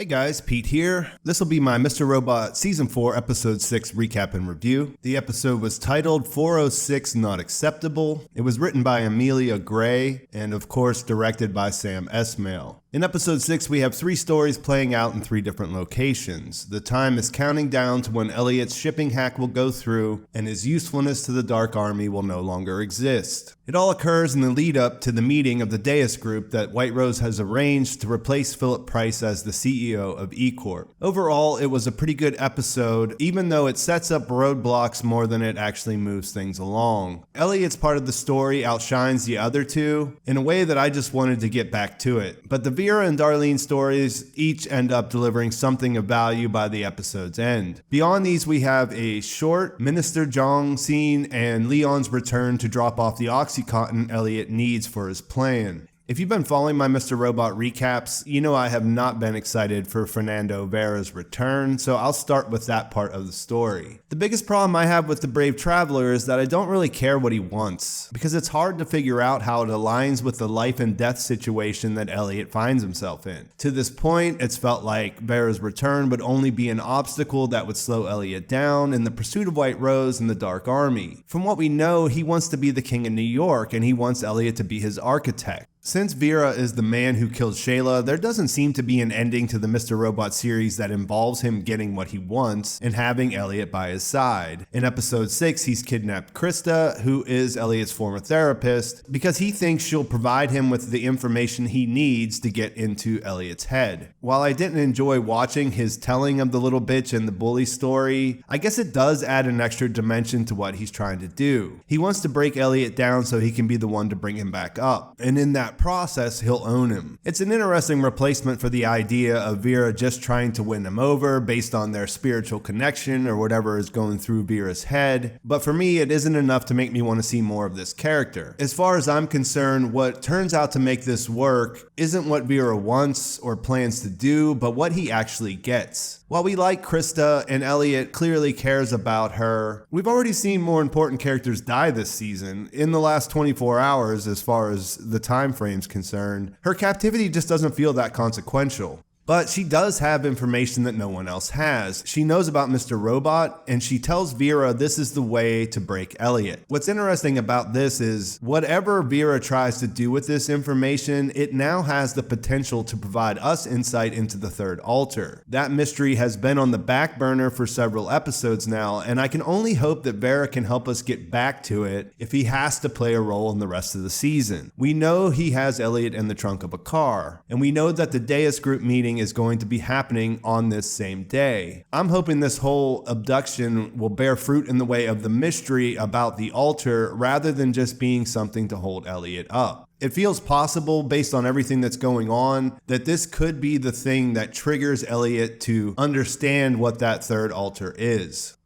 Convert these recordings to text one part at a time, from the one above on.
Hey guys, Pete here. This will be my Mr. Robot Season 4 Episode 6 recap and review. The episode was titled 406 Not Acceptable. It was written by Amelia Gray and of course directed by Sam Esmail. In Episode 6 we have 3 stories playing out in 3 different locations. The time is counting down to when Elliot's shipping hack will go through and his usefulness to the Dark Army will no longer exist. It all occurs in the lead up to the meeting of the Deus Group that White Rose has arranged to replace Philip Price as the CEO of E-Corp. Overall, it was a pretty good episode, even though it sets up roadblocks more than it actually moves things along. Elliot's part of the story outshines the other 2 in a way that I just wanted to get back to it. But the Vera and Darlene stories each end up delivering something of value by the episode's end. Beyond these, we have a short Minister Jong scene and Leon's return to drop off the Oxycontin Elliot needs for his plan. If you've been following my Mr. Robot recaps, you know I have not been excited for Fernando Vera's return, so I'll start with that part of the story. The biggest problem I have with the Brave Traveler is that I don't really care what he wants, because it's hard to figure out how it aligns with the life and death situation that Elliot finds himself in. To this point, it's felt like Vera's return would only be an obstacle that would slow Elliot down in the pursuit of White Rose and the Dark Army. From what we know, he wants to be the king of New York, and he wants Elliot to be his architect. Since Vera is the man who killed Shayla, there doesn't seem to be an ending to the Mr. Robot series that involves him getting what he wants and having Elliot by his side. In episode 6, he's kidnapped Krista, who is Elliot's former therapist, because he thinks she'll provide him with the information he needs to get into Elliot's head. While I didn't enjoy watching his telling of the little bitch and the bully story, I guess it does add an extra dimension to what he's trying to do. He wants to break Elliot down so he can be the one to bring him back up, and in that process, he'll own him. It's an interesting replacement for the idea of Vera just trying to win him over based on their spiritual connection or whatever is going through Vera's head, but for me it isn't enough to make me want to see more of this character. As far as I'm concerned, what turns out to make this work isn't what Vera wants or plans to do, but what he actually gets. While we like Krista and Elliot clearly cares about her, we've already seen more important characters die this season. In the last 24 hours, as far as the time frame's concerned, her captivity just doesn't feel that consequential. But she does have information that no one else has. She knows about Mr. Robot, and she tells Vera this is the way to break Elliot. What's interesting about this is, whatever Vera tries to do with this information, it now has the potential to provide us insight into the third altar. That mystery has been on the back burner for several episodes now, and I can only hope that Vera can help us get back to it if he has to play a role in the rest of the season. We know he has Elliot in the trunk of a car, and we know that the Deus Group meeting is going to be happening on this same day. I'm hoping this whole abduction will bear fruit in the way of the mystery about the altar rather than just being something to hold Elliot up. It feels possible, based on everything that's going on, that this could be the thing that triggers Elliot to understand what that third altar is.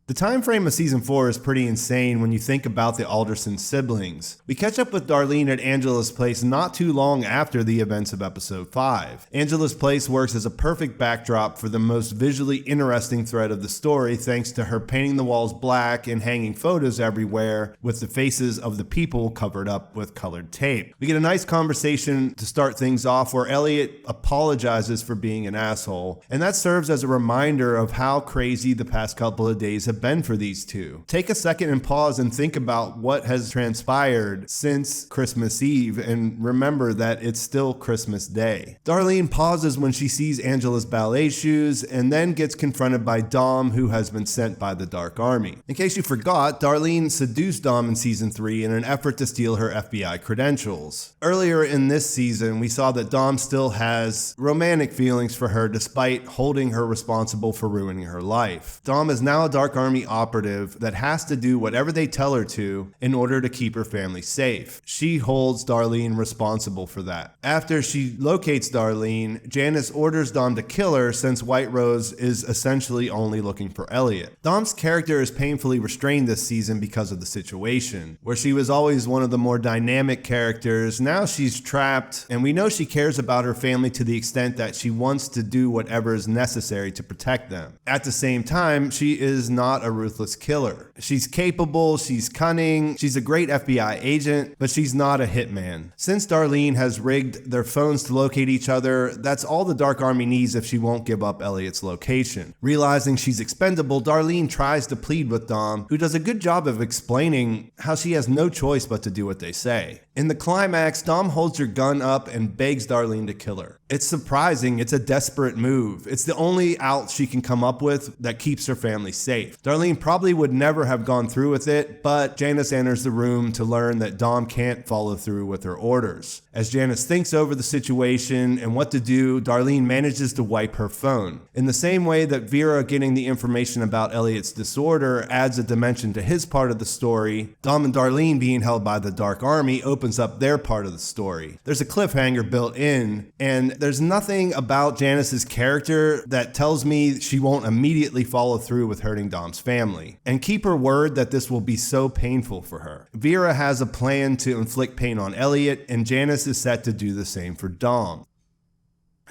The time frame of season 4 is pretty insane when you think about the Alderson siblings. We catch up with Darlene at Angela's place not too long after the events of episode 5. Angela's place works as a perfect backdrop for the most visually interesting thread of the story thanks to her painting the walls black and hanging photos everywhere with the faces of the people covered up with colored tape. We get a nice conversation to start things off where Elliot apologizes for being an asshole, and that serves as a reminder of how crazy the past couple of days have been for these two. Take a second and pause and think about what has transpired since Christmas Eve and remember that it's still Christmas Day. Darlene pauses when she sees Angela's ballet shoes and then gets confronted by Dom, who has been sent by the Dark Army. In case you forgot, Darlene seduced Dom in season 3 in an effort to steal her FBI credentials. Earlier in this season, we saw that Dom still has romantic feelings for her despite holding her responsible for ruining her life. Dom is now a Dark Army operative that has to do whatever they tell her to in order to keep her family safe. She holds Darlene responsible for that. After she locates Darlene, Janice orders Dom to kill her since White Rose is essentially only looking for Elliot. Dom's character is painfully restrained this season because of the situation. Where she was always one of the more dynamic characters, now she's trapped, and we know she cares about her family to the extent that she wants to do whatever is necessary to protect them. At the same time, she is not not a ruthless killer. She's capable, she's cunning, she's a great FBI agent, but she's not a hitman. Since Darlene has rigged their phones to locate each other, that's all the Dark Army needs if she won't give up Elliot's location. Realizing she's expendable, Darlene tries to plead with Dom, who does a good job of explaining how she has no choice but to do what they say. In the climax, Dom holds her gun up and begs Darlene to kill her. It's surprising, it's a desperate move. It's the only out she can come up with that keeps her family safe. Darlene probably would never have gone through with it, but Janice enters the room to learn that Dom can't follow through with her orders. As Janice thinks over the situation and what to do, Darlene manages to wipe her phone. In the same way that Vera getting the information about Elliot's disorder adds a dimension to his part of the story, Dom and Darlene being held by the Dark Army opens up their part of the story. There's a cliffhanger built in, and there's nothing about Janice's character that tells me she won't immediately follow through with hurting Dom's family and keep her word that this will be so painful for her. Vera has a plan to inflict pain on Elliot, and Janice is set to do the same for Dom.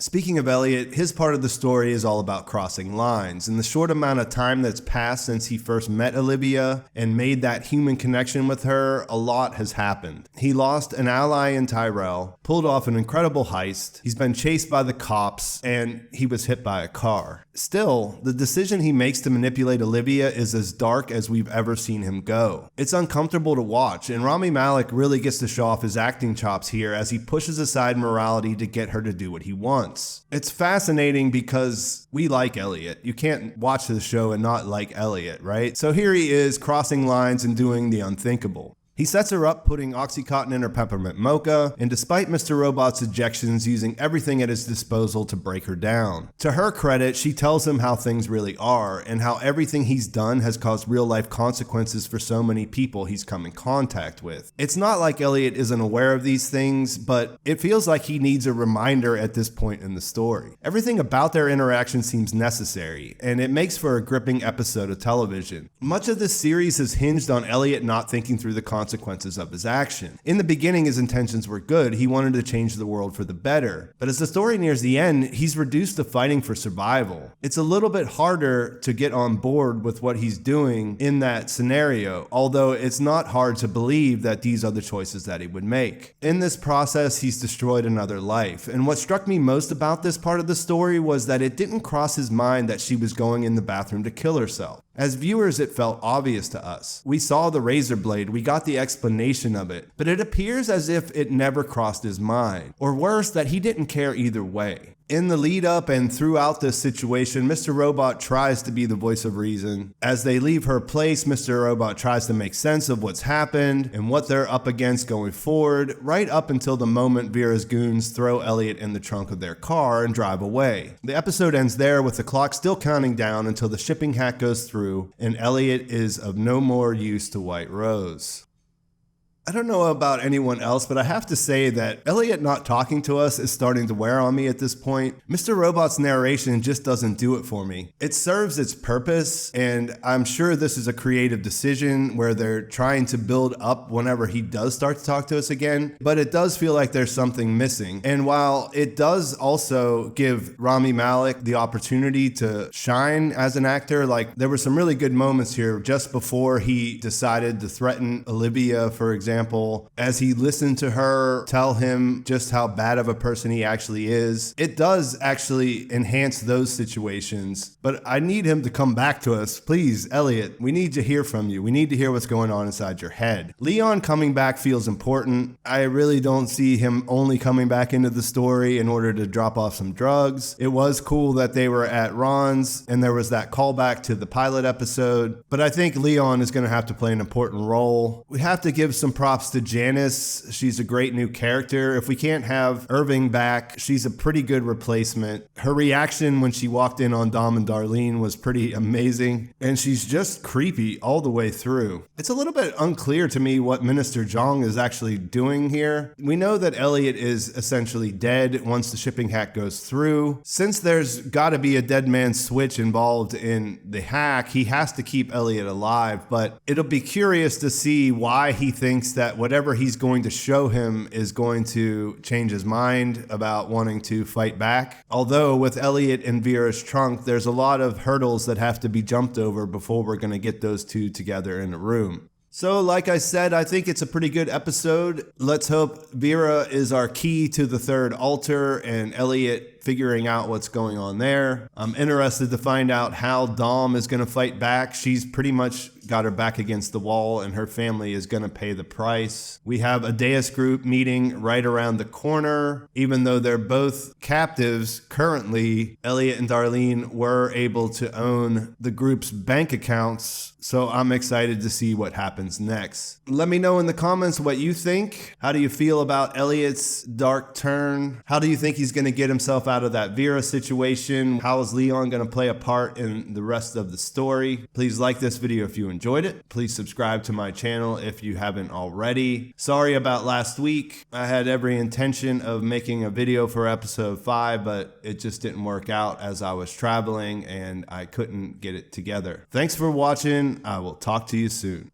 Speaking of Elliot, his part of the story is all about crossing lines. In the short amount of time that's passed since he first met Olivia and made that human connection with her, a lot has happened. He lost an ally in Tyrell, pulled off an incredible heist, he's been chased by the cops, and he was hit by a car. Still, the decision he makes to manipulate Olivia is as dark as we've ever seen him go. It's uncomfortable to watch, and Rami Malek really gets to show off his acting chops here as he pushes aside morality to get her to do what he wants. It's fascinating because we like Elliot. You can't watch the show and not like Elliot, right? So here he is crossing lines and doing the unthinkable. He sets her up, putting Oxycontin in her peppermint mocha, and despite Mr. Robot's objections, using everything at his disposal to break her down. To her credit, she tells him how things really are, and how everything he's done has caused real-life consequences for so many people he's come in contact with. It's not like Elliot isn't aware of these things, but it feels like he needs a reminder at this point in the story. Everything about their interaction seems necessary, and it makes for a gripping episode of television. Much of this series is hinged on Elliot not thinking through the consequences of his action. In the beginning, his intentions were good. He wanted to change the world for the better. But as the story nears the end, he's reduced to fighting for survival. It's a little bit harder to get on board with what he's doing in that scenario, although it's not hard to believe that these are the choices that he would make. In this process, he's destroyed another life. And what struck me most about this part of the story was that it didn't cross his mind that she was going in the bathroom to kill herself. As viewers, it felt obvious to us. We saw the razor blade, we got the explanation of it, but it appears as if it never crossed his mind, or worse, that he didn't care either way. In the lead up and throughout this situation, Mr. Robot tries to be the voice of reason. As they leave her place, Mr. Robot tries to make sense of what's happened and what they're up against going forward, right up until the moment Vera's goons throw Elliot in the trunk of their car and drive away. The episode ends there with the clock still counting down until the shipping hack goes through and Elliot is of no more use to White Rose. I don't know about anyone else, but I have to say that Elliot not talking to us is starting to wear on me at this point. Mr. Robot's narration just doesn't do it for me. It serves its purpose, and I'm sure this is a creative decision where they're trying to build up whenever he does start to talk to us again, but it does feel like there's something missing. And while it does also give Rami Malek the opportunity to shine as an actor, like there were some really good moments here just before he decided to threaten Olivia, for example, as he listened to her tell him just how bad of a person he actually is. It does actually enhance those situations, but I need him to come back to us. Please, Elliot, we need to hear from you. We need to hear what's going on inside your head. Leon coming back feels important. I really don't see him only coming back into the story in order to drop off some drugs. It was cool that they were at Ron's and there was that callback to the pilot episode, but I think Leon is going to have to play an important role. We have to give some props to Janice. She's a great new character. If we can't have Irving back, she's a pretty good replacement. Her reaction when she walked in on Dom and Darlene was pretty amazing, and she's just creepy all the way through. It's a little bit unclear to me what Minister Jong is actually doing here. We know that Elliot is essentially dead once the shipping hack goes through. Since there's got to be a dead man switch involved in the hack, he has to keep Elliot alive, but it'll be curious to see why he thinks thinks that whatever he's going to show him is going to change his mind about wanting to fight back. Although with Elliot and Vera's trunk, there's a lot of hurdles that have to be jumped over before we're going to get those two together in a room. So like I said, I think it's a pretty good episode. Let's hope Vera is our key to the third altar and Elliot figuring out what's going on there. I'm interested to find out how Dom is going to fight back. She's pretty much got her back against the wall and her family is going to pay the price. We have a Deus Group meeting right around the corner. Even though they're both captives currently, Elliot and Darlene were able to own the group's bank accounts. So I'm excited to see what happens next. Let me know in the comments what you think. How do you feel about Elliot's dark turn? How do you think he's going to get himself out of that Vera situation? How is Leon going to play a part in the rest of the story? Please like this video if you enjoyed it. Please subscribe to my channel if you haven't already. Sorry about last week. I had every intention of making a video for episode 5, but it just didn't work out as I was traveling and I couldn't get it together. Thanks for watching. I will talk to you soon.